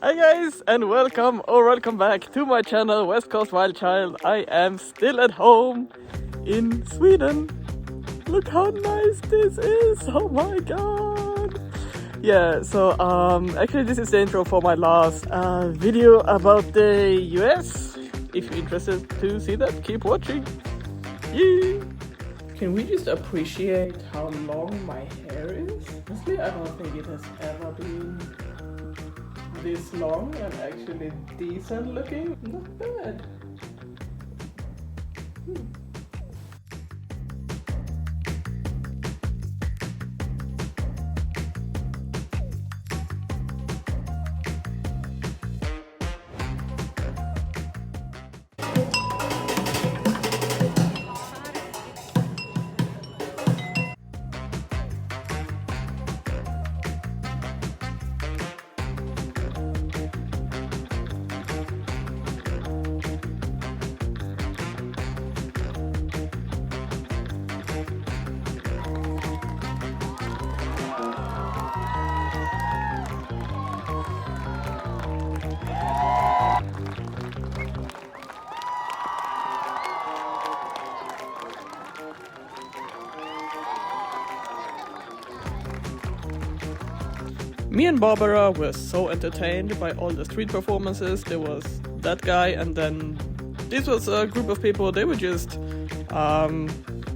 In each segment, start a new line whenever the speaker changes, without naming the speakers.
Hi guys, and welcome back to my channel West Coast Wild Child. I am still at home in Sweden. Look how nice this is. Oh my god. Yeah, so actually this is the intro for my last video about the US. If you're interested to see that, keep watching. Yee. Can we just appreciate how long my hair is? Honestly, I don't think it has ever been this long and actually decent looking. Not bad. Me and Barbara were so entertained by all the street performances. There was that guy, and then this was a group of people. They were just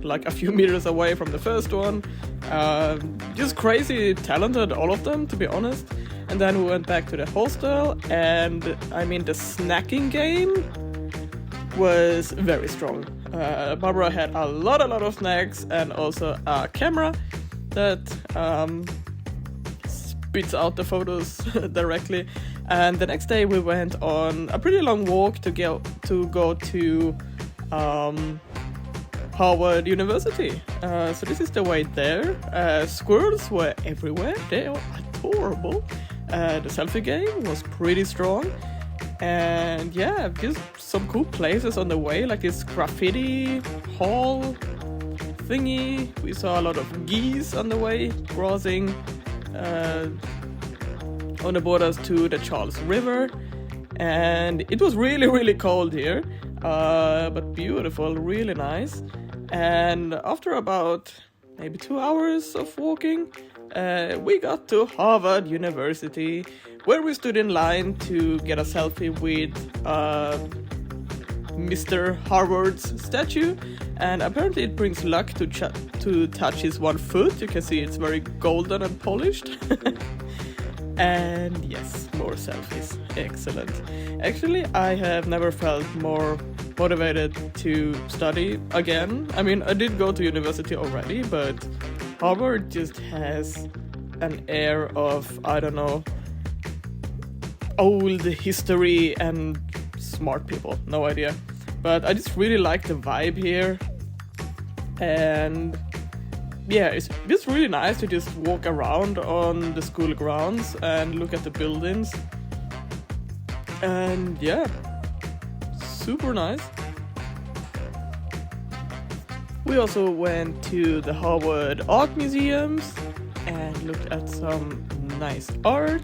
like a few meters away from the first one. Just crazy talented, all of them, to be honest. And then we went back to the hostel, and I mean, the snacking game was very strong. Barbara had a lot of snacks and also a camera that spits out the photos directly. And the next day we went on a pretty long walk to go to Harvard University. So this is the way there. Squirrels were everywhere. They are adorable. The selfie game was pretty strong. And yeah, just some cool places on the way, like this graffiti hall thingy. We saw a lot of geese on the way, crossing on the borders to the Charles River. And it was really cold here, but beautiful, really nice. And after about maybe 2 hours of walking, we got to Harvard University, where we stood in line to get a selfie with Mr. Harvard's statue. And apparently it brings luck to touch his one foot. You can see it's very golden and polished. And yes, more selfies. Excellent. Actually, I have never felt more motivated to study again. I mean, I did go to university already, but Harvard just has an air of, I don't know, old history and smart people. No idea. But I just really like the vibe here. And yeah, it's just really nice to just walk around on the school grounds and look at the buildings. And yeah, super nice. We also went to the Harvard Art Museums and looked at some nice art.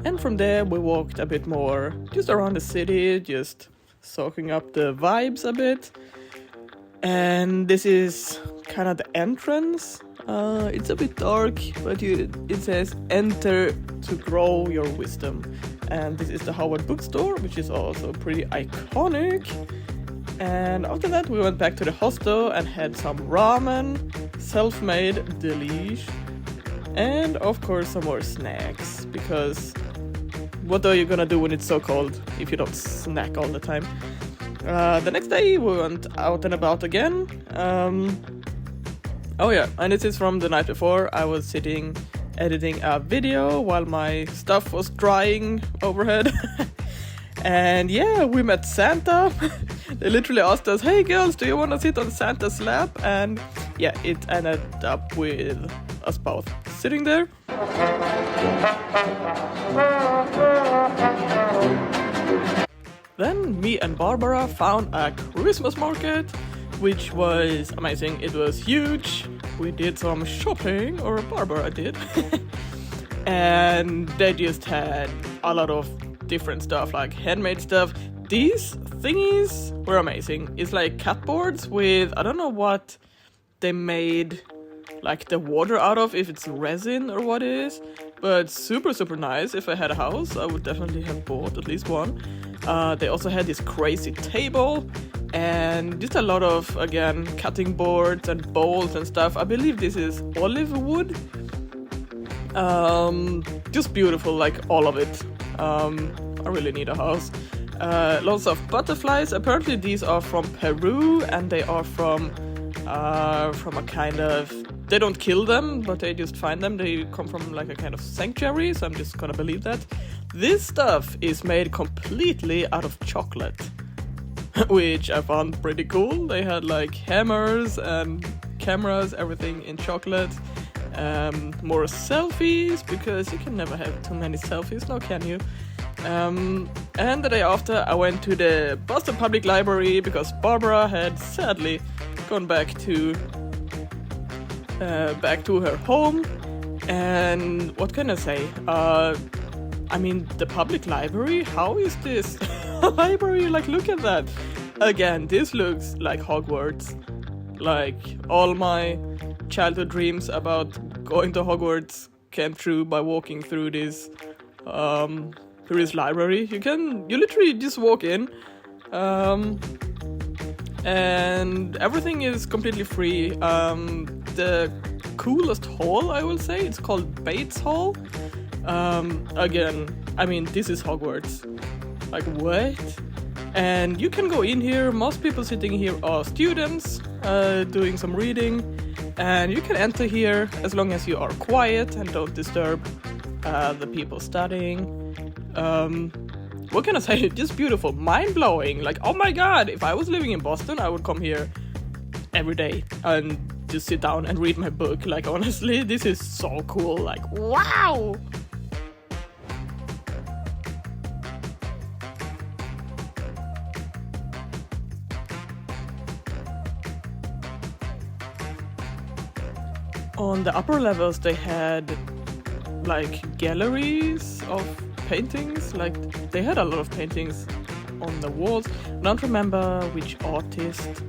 And from there we walked a bit more just around the city, just soaking up the vibes a bit. And this is kind of the entrance. It's a bit dark, but it says enter to grow your wisdom. And this is the Harvard bookstore, which is also pretty iconic. And after that we went back to the hostel and had some ramen, self-made delish, and of course some more snacks, because what are you gonna do when it's so cold if you don't snack all the time? The next day we went out and about again. Oh yeah, and this is from the night before. I was sitting editing a video while my stuff was drying overhead. And yeah, we met Santa. They literally asked us, hey girls, do you want to sit on Santa's lap? And yeah, it ended up with us both sitting there. Then me and Barbara found a Christmas market, which was amazing. It was huge. We did some shopping, or Barbara did. And they just had a lot of different stuff, like handmade stuff. These thingies were amazing. It's like cupboards with, I don't know what they made like the water out of, if it's resin or what it is, but super nice. If I had a house, I would definitely have bought at least one. They also had this crazy table and just a lot of, again, cutting boards and bowls and stuff. I believe this is olive wood. Just beautiful, like all of it. I really need a house. Lots of butterflies. Apparently these are from Peru, and they are from a kind of, they don't kill them, but they just find them. They come from like a kind of sanctuary, so I'm just gonna believe that. This stuff is made completely out of chocolate, which I found pretty cool. They had like hammers and cameras, everything in chocolate. More selfies, because you can never have too many selfies, now can you? And the day after I went to the Boston Public Library because Barbara had sadly gone back to her home. And what can I say? I mean, the public library? How is this library? Like, look at that. Again, this looks like Hogwarts. Like, all my childhood dreams about going to Hogwarts came true by walking through this library. You literally just walk in, and everything is completely free. The coolest hall, I will say, it's called Bates Hall. Again, I mean, this is Hogwarts. Like, what? And you can go in here. Most people sitting here are students doing some reading, and you can enter here as long as you are quiet and don't disturb the people studying. What can I say? Just beautiful, mind-blowing. Like, oh my god, if I was living in Boston, I would come here every day and just sit down and read my book. Like, honestly, this is so cool. Like, wow! On the upper levels, they had like galleries of paintings. Like, they had a lot of paintings on the walls. I don't remember which artist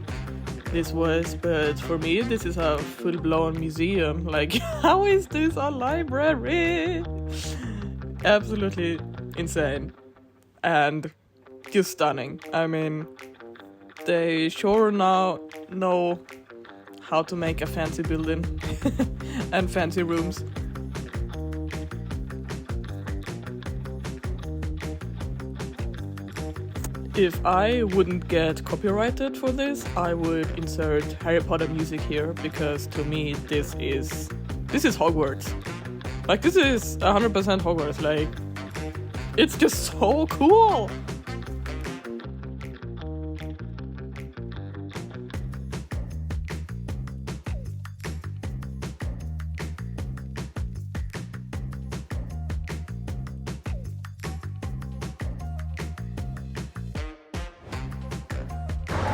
this was, but for me, this is a full-blown museum. Like, how is this a library? Absolutely insane. And just stunning. I mean, they sure now know how to make a fancy building and fancy rooms. If I wouldn't get copyrighted for this, I would insert Harry Potter music here, because to me this is Hogwarts. Like, this is 100% Hogwarts. Like, it's just so cool.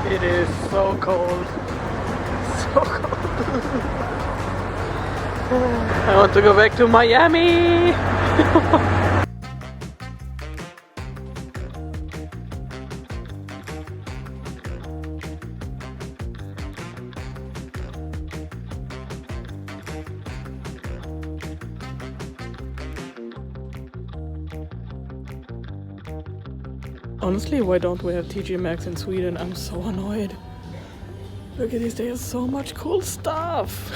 It is so cold. So cold. I want to go back to Miami. Honestly, why don't we have TJ Maxx in Sweden? I'm so annoyed. Look at this, there's so much cool stuff.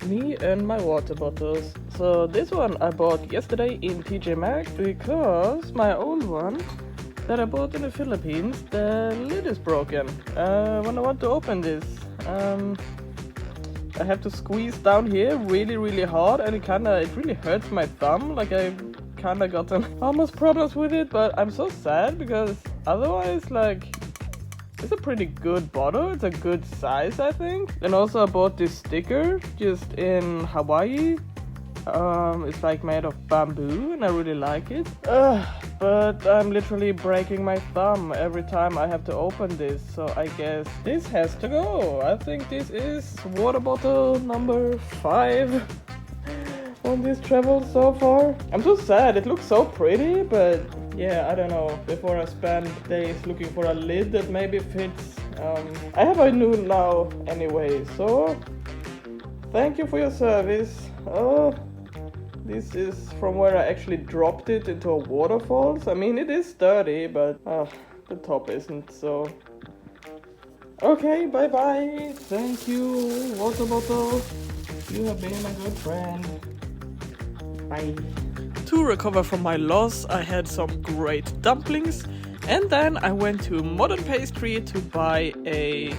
Me and my water bottles. So this one I bought yesterday in TJ Maxx because my old one that I bought in the Philippines, the lid is broken. When I want to open this, I have to squeeze down here really hard, and it really hurts my thumb. Like, I kinda got almost problems with it, but I'm so sad because otherwise, like, It's a pretty good bottle. It's a good size, I think. And also I bought this sticker just in Hawaii. It's like made of bamboo and I really like it. But I'm literally breaking my thumb every time I have to open this, so I guess this has to go. I think this is water bottle number 5 on this travel so far. I'm so sad, it looks so pretty, but yeah, I don't know. Before I spend days looking for a lid that maybe fits. I have a new now anyway, so thank you for your service. This is from where I actually dropped it into a waterfall. I mean, it is sturdy, but the top isn't, so... Okay, bye-bye. Thank you, water bottle. You have been a good friend. Bye. To recover from my loss, I had some great dumplings, and then I went to Modern Pastry to buy a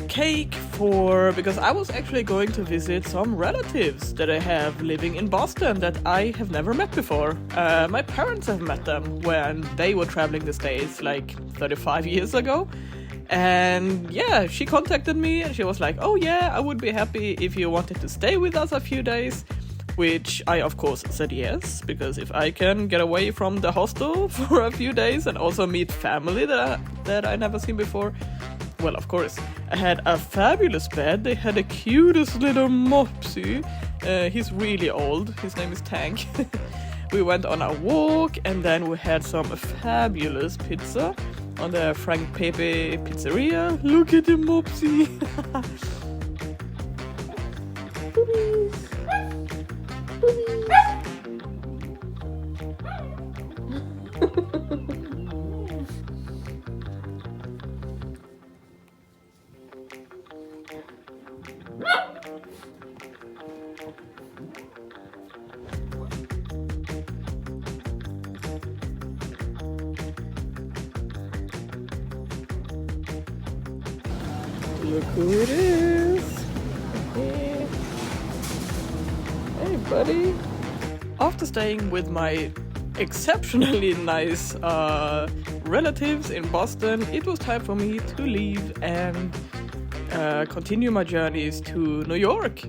cake because I was actually going to visit some relatives that I have living in Boston that I have never met before. My parents have met them when they were traveling the States like 35 years ago. And yeah, she contacted me and she was like, oh yeah, I would be happy if you wanted to stay with us a few days. Which I of course said yes, because if I can get away from the hostel for a few days and also meet family that I never seen before, well, of course. I had a fabulous bed. They had the cutest little Mopsy. He's really old. His name is Tank. We went on a walk and then we had some fabulous pizza on the Frank Pepe pizzeria. Look at the Mopsy. Boobies. Boobies. Look who it is. Hey, buddy. After staying with my exceptionally nice relatives in Boston, it was time for me to leave and continue my journeys to New York,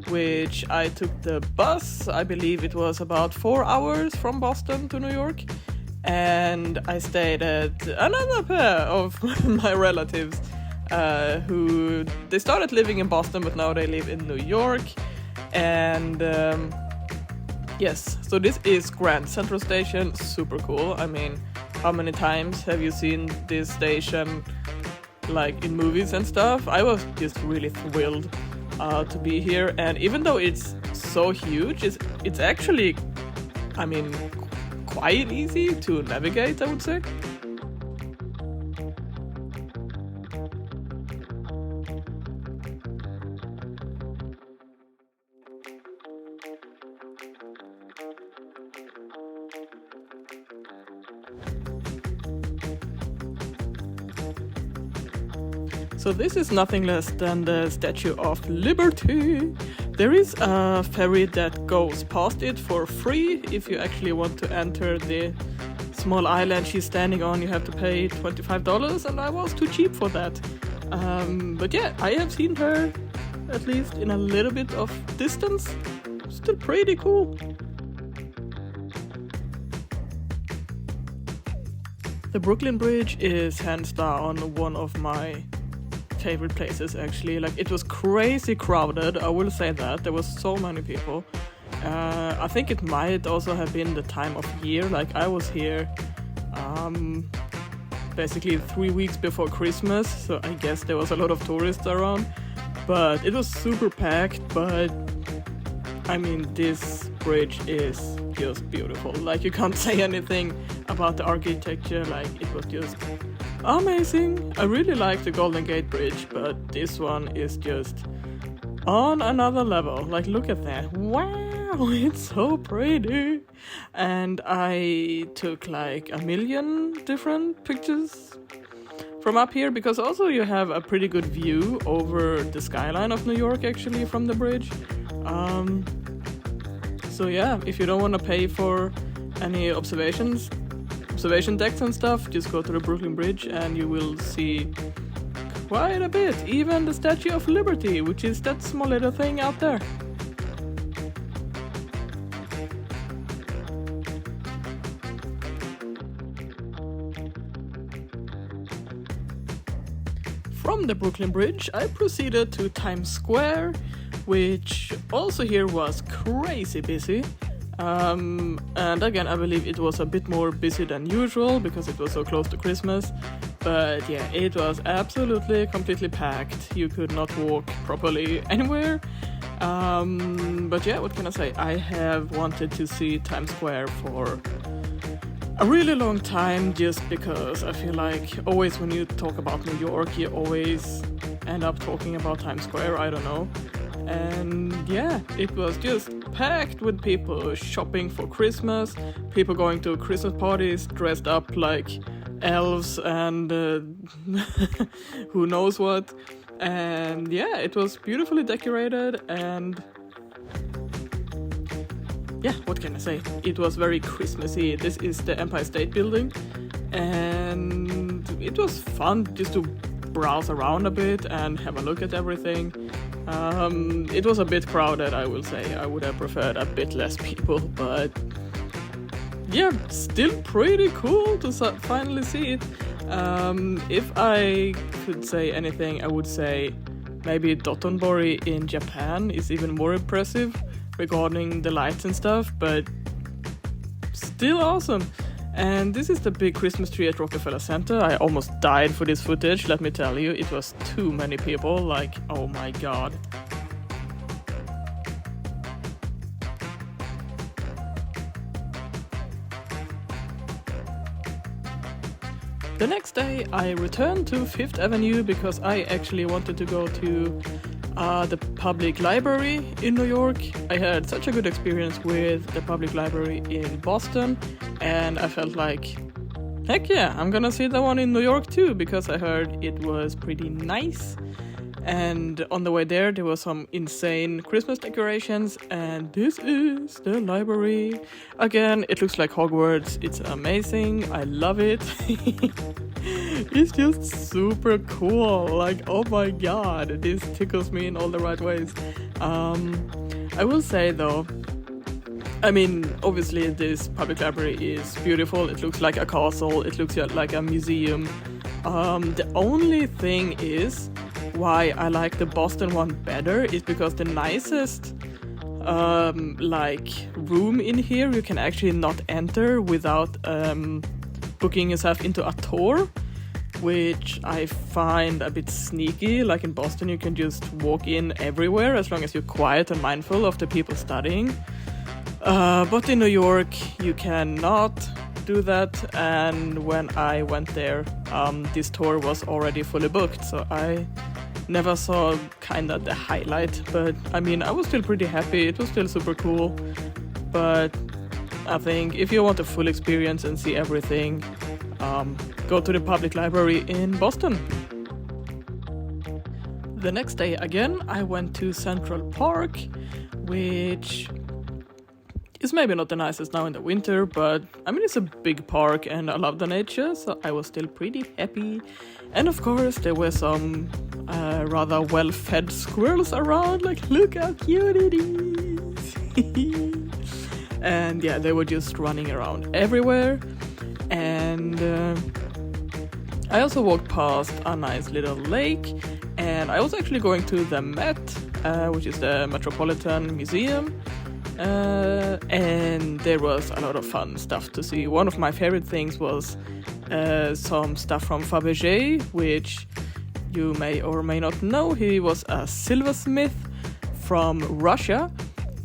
which I took the bus. I believe it was about 4 hours from Boston to New York. And I stayed at another pair of my relatives who they started living in Boston, but now they live in New York. And yes, so this is Grand Central Station, super cool. I mean, how many times have you seen this station like in movies and stuff? I was just really thrilled to be here, and even though it's so huge, it's actually, I mean, quite easy to navigate, I would say. So this is nothing less than the Statue of Liberty. There is a ferry that goes past it for free. If you actually want to enter the small island she's standing on, you have to pay $25, and I was too cheap for that. But yeah, I have seen her, at least in a little bit of distance. Still pretty cool. The Brooklyn Bridge is hands down one of my favorite places, actually. Like, it was crazy crowded, I will say that. There was so many people. I think it might also have been the time of year. Like, I was here basically 3 weeks before Christmas, so I guess there was a lot of tourists around. But it was super packed, but I mean, this bridge is just beautiful. Like, you can't say anything about the architecture. Like, it was just amazing. I really like the Golden Gate Bridge, but this one is just on another level. Like, look at that. Wow, it's so pretty. And I took like 1 million different pictures from up here, because also you have a pretty good view over the skyline of New York, actually, from the bridge. So yeah, if you don't want to pay for any observations observation decks and stuff, just go to the Brooklyn Bridge and you will see quite a bit. Even the Statue of Liberty, which is that small little thing out there. From the Brooklyn Bridge, I proceeded to Times Square, which also here was crazy busy. And again, I believe it was a bit more busy than usual because it was so close to Christmas. But yeah, it was absolutely completely packed. You could not walk properly anywhere. But yeah, what can I say? I have wanted to see Times Square for a really long time, just because I feel like always when you talk about New York, you always end up talking about Times Square, I don't know. And yeah, it was just packed with people shopping for Christmas, people going to Christmas parties dressed up like elves and who knows what. And yeah, it was beautifully decorated, and yeah, what can I say? It was very Christmassy. This is the Empire State Building, and it was fun just to browse around a bit and have a look at everything. It was a bit crowded, I will say. I would have preferred a bit less people, but yeah, still pretty cool to finally see it. If I could say anything, I would say maybe Dotonbori in Japan is even more impressive regarding the lights and stuff, but still awesome. And this is the big Christmas tree at Rockefeller Center. I almost died for this footage, let me tell you. It was too many people, like, oh my god. The next day I returned to Fifth Avenue because I actually wanted to go to the public library in New York. I had such a good experience with the public library in Boston, and I felt like, heck yeah, I'm gonna see the one in New York too, because I heard it was pretty nice. And on the way there were some insane Christmas decorations, and this is the library. Again, it looks like Hogwarts. It's amazing. I love it. It's just super cool. Like, oh my god, this tickles me in all the right ways. I will say though, I mean, obviously this public library is beautiful. It looks like a castle. It looks like a museum. The only thing is, why I like the Boston one better is because the nicest room in here you can actually not enter without booking yourself into a tour, which I find a bit sneaky. Like in Boston you can just walk in everywhere as long as you're quiet and mindful of the people studying, but in New York you cannot do that, and when I went there this tour was already fully booked, so I never saw kinda the highlight. But I mean, I was still pretty happy. It was still super cool, but I think if you want a full experience and see everything, go to the public library in Boston. The next day again I went to Central Park, which is maybe not the nicest now in the winter, but I mean, it's a big park and I love the nature, so I was still pretty happy. And of course there were some rather well-fed squirrels around, like look how cute it is. And yeah, they were just running around everywhere. And I also walked past a nice little lake, and I was actually going to the Met, which is the Metropolitan Museum. And there was a lot of fun stuff to see. One of my favorite things was some stuff from Fabergé, which you may or may not know. He was a silversmith from Russia,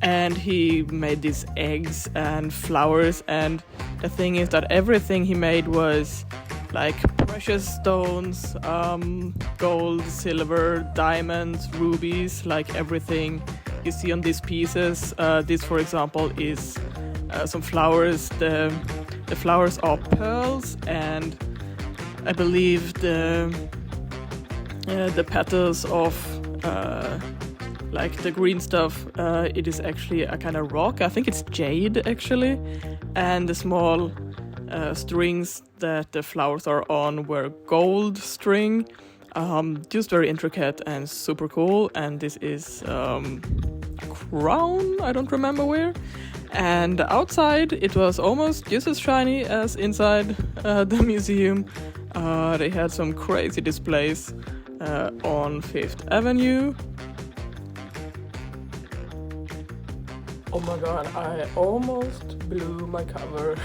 and he made these eggs and flowers, and the thing is that everything he made was like precious stones, gold, silver, diamonds, rubies, like everything you see on these pieces. This, for example, is some flowers. The flowers are pearls, and I believe the petals of like the green stuff, it is actually a kind of rock. I think it's jade actually, and the small strings that the flowers are on were gold string. Just very intricate and super cool. And this is a crown, I don't remember where. And outside it was almost just as shiny as inside the museum. They had some crazy displays on 5th Avenue. Oh my god, I almost blew my cover.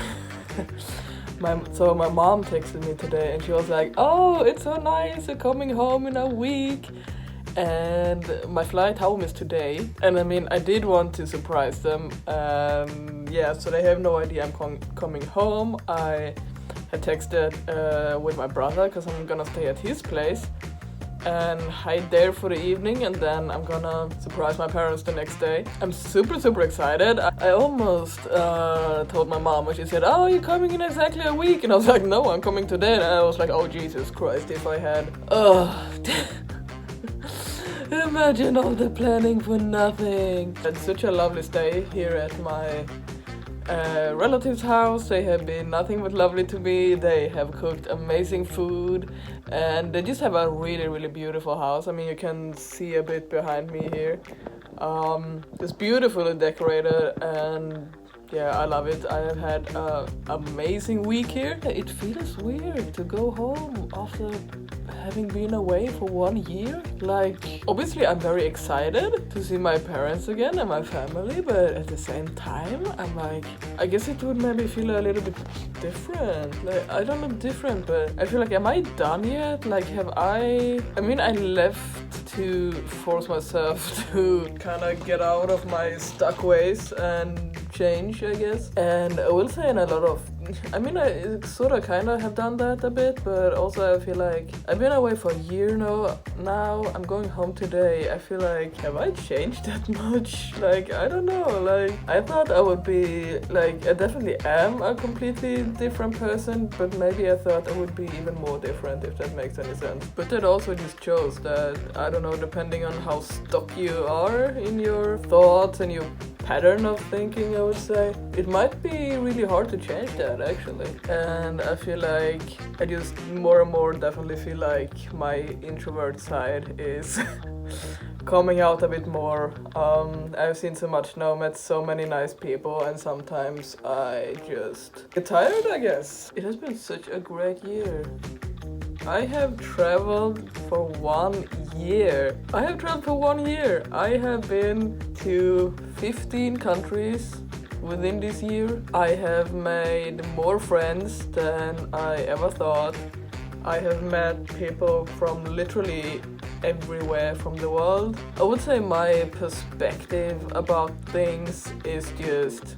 So my mom texted me today and she was like, "Oh, it's so nice, you're coming home in a week." And my flight home is today. And I mean, I did want to surprise them. Yeah, so they have no idea I'm coming home. I had texted with my brother because I'm gonna stay at his place and hide there for the evening, and then I'm gonna surprise my parents the next day. I'm super excited. I almost told my mom when she said, "Oh, you're coming in exactly a week," and I was like, "No, I'm coming today." And I was like, "Oh Jesus Christ, if I had imagine all the planning for nothing." It's such a lovely stay here at my relatives' house. They have been nothing but lovely to me. They have cooked amazing food and they just have a really beautiful house. I mean, you can see a bit behind me here. It's beautifully decorated and yeah, I love it. I have had an amazing week here. It feels weird to go home after having been away for 1 year. Like, obviously I'm very excited to see my parents again and my family, but at the same time I'm like, I guess it would maybe feel a little bit different. Like, I don't know, different, but I feel like, am I done yet? Like, I mean, I left to force myself to kind of get out of my stuck ways and change, I guess. And I will say in a lot of, I mean, I sort of kind of have done that a bit, but also I feel like I've been away for a year now. I'm going home today. I feel like, have I changed that much? Like, I don't know. Like, I thought I would be, like, I definitely am a completely different person, but maybe I thought I would be even more different, if that makes any sense. But that also just shows that, I don't know, depending on how stuck you are in your thoughts and your pattern of thinking, I would say, it might be really hard to change that, actually. And I feel like I just more and more definitely feel like my introvert side is coming out a bit more. I've seen so much now, met so many nice people, and sometimes I just get tired, I guess. It has been such a great year. I have traveled for 1 year. I have been to 15 countries within this year. I have made more friends than I ever thought. I have met people from literally everywhere from the world. I would say my perspective about things is just,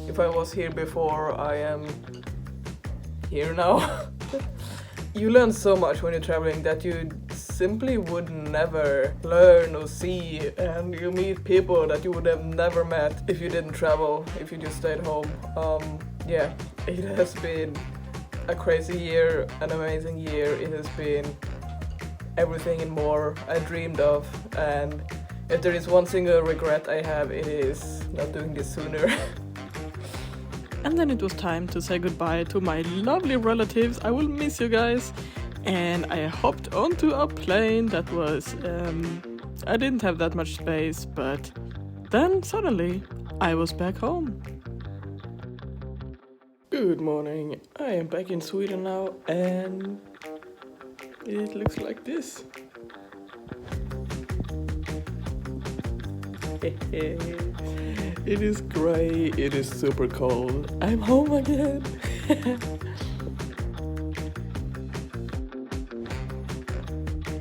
if I was here before, I am here now. You learn so much when you're traveling that you simply would never learn or see, and you meet people that you would have never met if you didn't travel, if you just stayed home. Yeah, it has been a crazy year, an amazing year. It has been everything and more I dreamed of, and if there is one single regret I have, it is not doing this sooner. And then it was time to say goodbye to my lovely relatives. I will miss you guys. And I hopped onto a plane that was, I didn't have that much space, but then suddenly I was back home. Good morning. I am back in Sweden now and it looks like this. It is grey, it is super cold. I'm home again.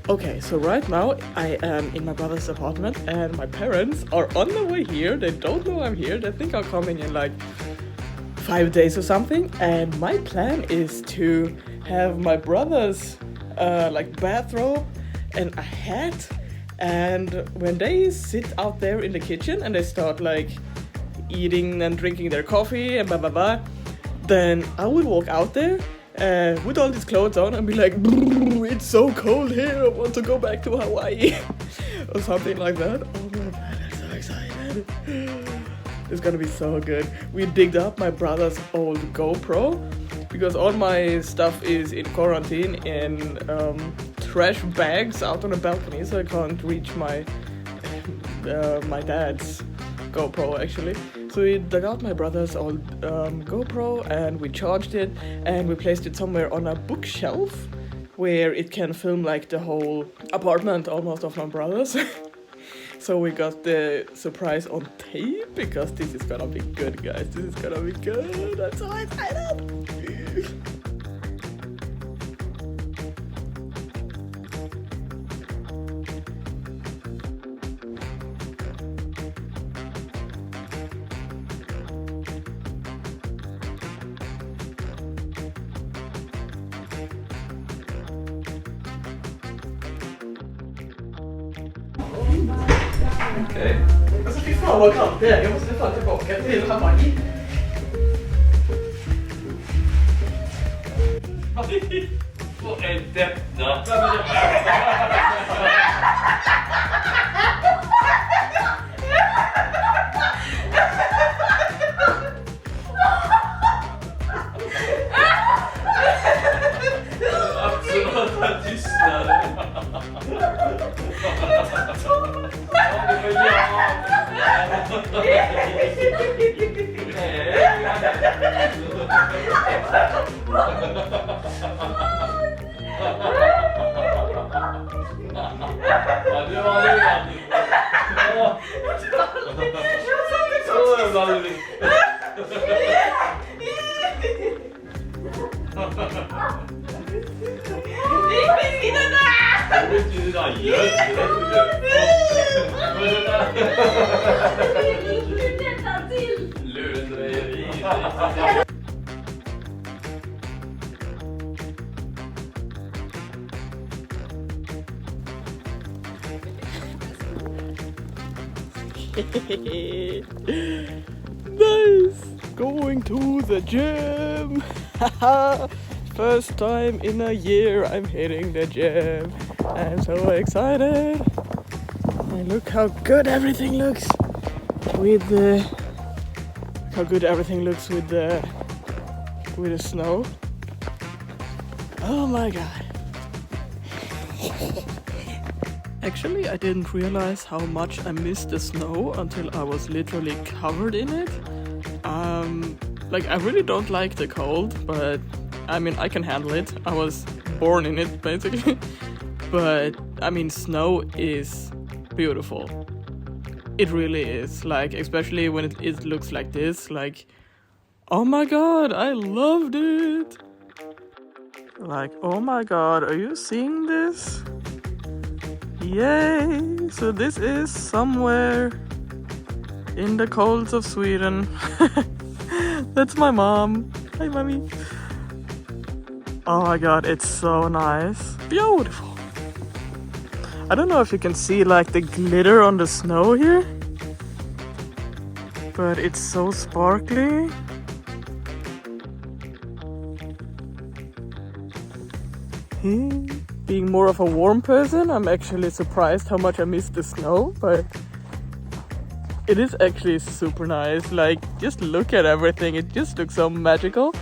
Okay, so right now I am in my brother's apartment and my parents are on their way here. They don't know I'm here. They think I'm coming in like 5 days or something. And my plan is to have my brother's like bathrobe and a hat. And when they sit out there in the kitchen and they start like eating and drinking their coffee and blah blah blah, then I would walk out there with all these clothes on and be like, it's so cold here, I want to go back to Hawaii or something like that. Oh my god, I'm so excited. It's gonna be so good. We digged up my brother's old GoPro because all my stuff is in quarantine in trash bags out on a balcony, so I can't reach my dad's GoPro actually. So we dug out my brother's old GoPro and we charged it and we placed it somewhere on a bookshelf where it can film like the whole apartment almost of my brother's. So we got the surprise on tape because this is gonna be good, guys. This is gonna be good. I'm so excited. Okej. Alltså fy fan vad kallt det är. Jag måste fan tillbaka till Hawaii.
Vad är detta? Absoluta tystnad.
Nice! Going to the gym! First time in a year I'm hitting the gym. I'm so excited! And look how good everything looks with the snow. Oh my god. Actually, I didn't realize how much I missed the snow until I was literally covered in it. Like, I really don't like the cold, but I mean, I can handle it. I was born in it, basically. But, I mean, snow is beautiful. It really is. Like, especially when it looks like this. Like, oh my god, I loved it! Like, oh my god, are you seeing this? Yay! So this is somewhere in the colds of Sweden. That's my mom. Hi, mommy. Oh my god, it's so nice. Beautiful. I don't know if you can see like the glitter on the snow here, but it's so sparkly. Being more of a warm person, I'm actually surprised how much I miss the snow, but it is actually super nice. Like, just look at everything. It just looks so magical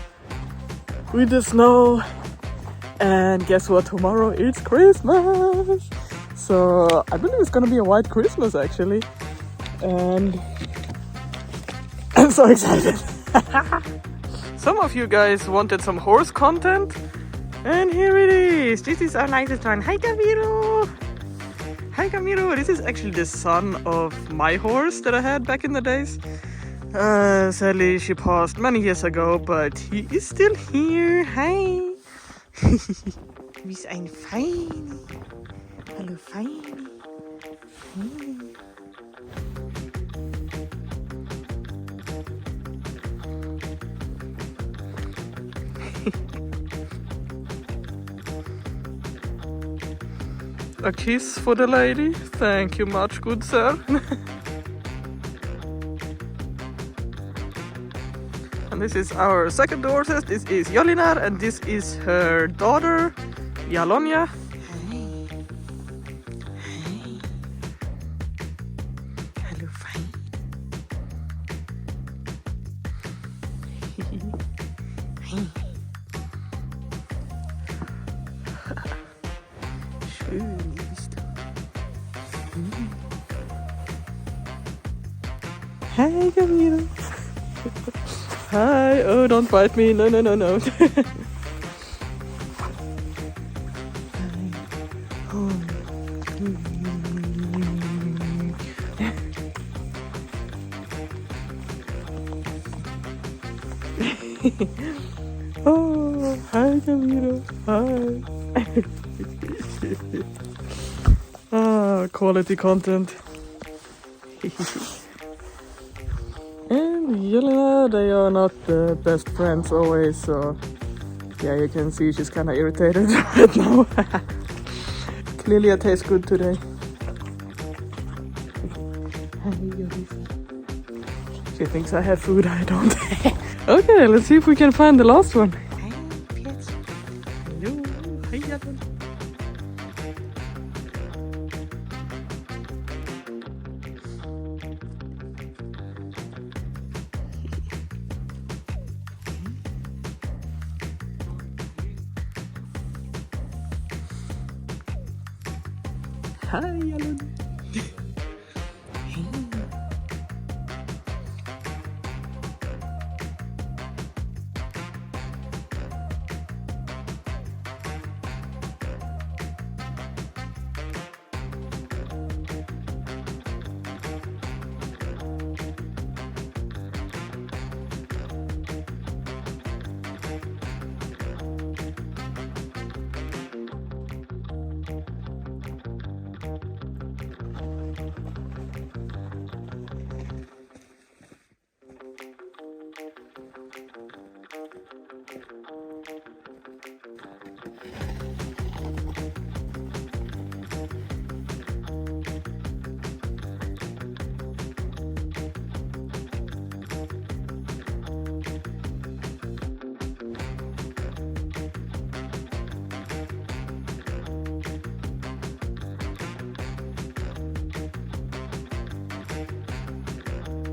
with the snow. And guess what? Tomorrow it's Christmas. So I believe it's gonna be a white Christmas actually. And I'm so excited. Some of you guys wanted some horse content. And here it is. This is our nicest one. Hi, Camilo. Hi, Camilo. This is actually the son of my horse that I had back in the days. Sadly, she passed many years ago, but he is still here. Hi. Du bist ein Feini. Hallo, Feini. A kiss for the lady. Thank you much, good sir. And this is our second daughter. This is Jolinar, and this is her daughter, Jalonia. Hi. Hi. Hello, fine. Hi. Camilo. Hi. Oh, don't bite me. No, no, no, no. Oh, hi Camilo. Hi. Quality content. And Yelena, they are not the best friends always, so yeah, you can see she's kind of irritated right now. Clearly I taste good today. She thinks I have food, I don't. Okay, let's see if we can find the last one. Hello, hi Yelena. Hi, Alan.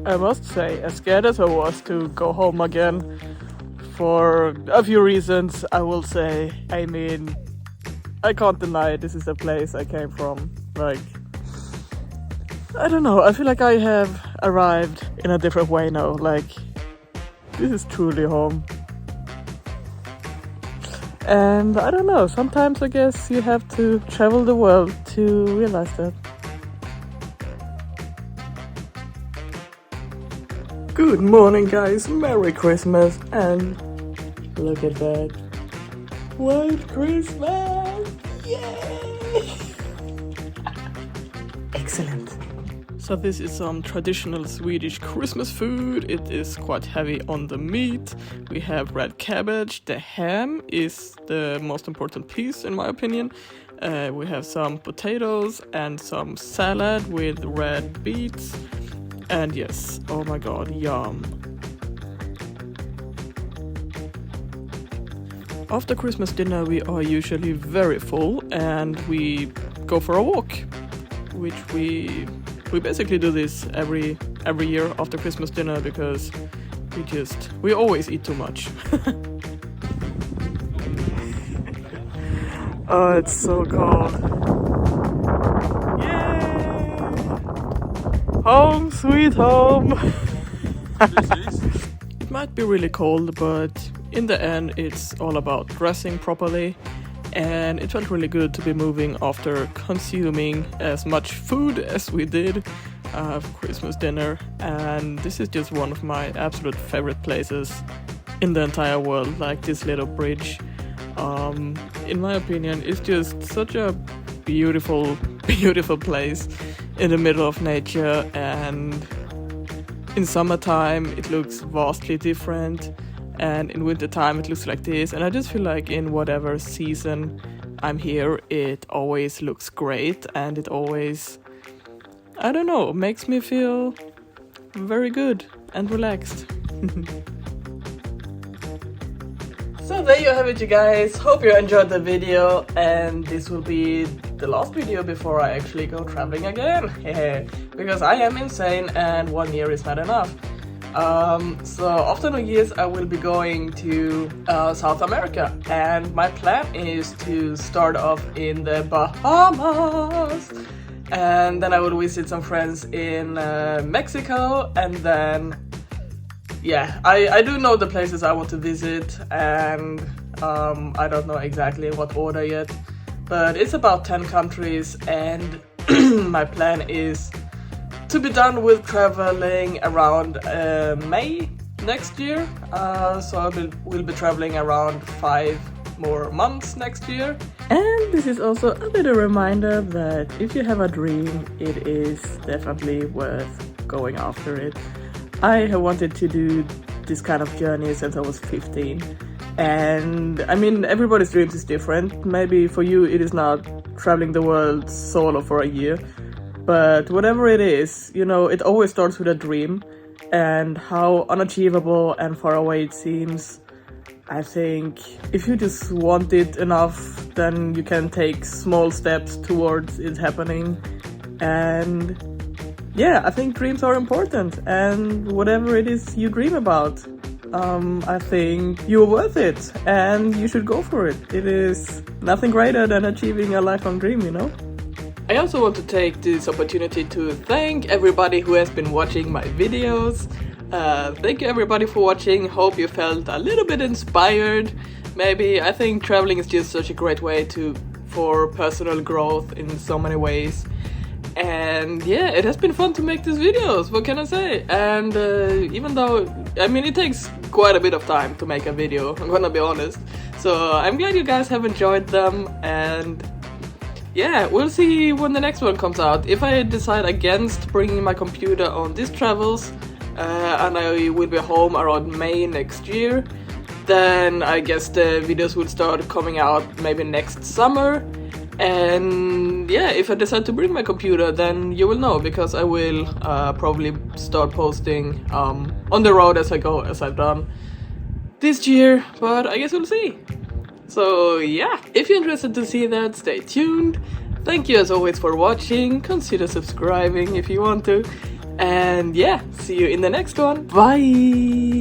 I must say, as scared as I was to go home again, for a few reasons, I will say. I mean, I can't deny this is the place I came from. Like, I don't know, I feel like I have arrived in a different way now. Like, this is truly home. And I don't know, sometimes I guess you have to travel the world to realize that. Good morning, guys. Merry Christmas. And look at that. White Christmas. Yay! Excellent. So this is some traditional Swedish Christmas food. It is quite heavy on the meat. We have red cabbage. The ham is the most important piece in my opinion. We have some potatoes and some salad with red beets. And yes, oh my god, yum. After Christmas dinner we are usually very full and we go for a walk, which we basically do this every year after Christmas dinner because we always eat too much. Oh, it's so cold. Yay! Home sweet home. It might be really cold, but in the end it's all about dressing properly, and it felt really good to be moving after consuming as much food as we did for Christmas dinner. And this is just one of my absolute favorite places in the entire world, like this little bridge. In my opinion, it's just such a beautiful place in the middle of nature, and in summertime it looks vastly different, and in wintertime it looks like this. And I just feel like in whatever season I'm here, it always looks great, and it always, I don't know, makes me feel very good and relaxed. So there you have it, you guys. Hope you enjoyed the video, and this will be the last video before I actually go traveling again. Because I am insane and 1 year is not enough. So after New Year's I will be going to South America, and my plan is to start off in the Bahamas. and then I will visit some friends in Mexico, and then yeah, I do know the places I want to visit, and I don't know exactly in what order yet, but it's about 10 countries, and my plan is to be done with traveling around May next year, so we'll be traveling around 5 more months next year. And this is also a little reminder that if you have a dream, it is definitely worth going after it. I have wanted to do this kind of journey since I was 15, and I mean, everybody's dreams is different. Maybe for you it is not traveling the world solo for a year, but whatever it is, you know, it always starts with a dream, and how unachievable and far away it seems, I think if you just want it enough, then you can take small steps towards it happening. And yeah, I think dreams are important, and whatever it is you dream about, I think you're worth it, and you should go for it. It is nothing greater than achieving a lifelong dream, you know? I also want to take this opportunity to thank everybody who has been watching my videos. Thank you everybody for watching. Hope you felt a little bit inspired. Maybe. I think traveling is just such a great way for personal growth in so many ways. And yeah, it has been fun to make these videos, what can I say? And even though, I mean, it takes quite a bit of time to make a video, I'm gonna be honest. So I'm glad you guys have enjoyed them, and yeah, we'll see when the next one comes out. If I decide against bringing my computer on these travels, and I will be home around May next year, then I guess the videos will start coming out maybe next summer. And yeah, if I decide to bring my computer, then you will know, because I will probably start posting on the road as I go, as I've done this year, but I guess we'll see. So yeah, if you're interested to see that, stay tuned. Thank you as always for watching. Consider subscribing if you want to. And yeah, see you in the next one. Bye!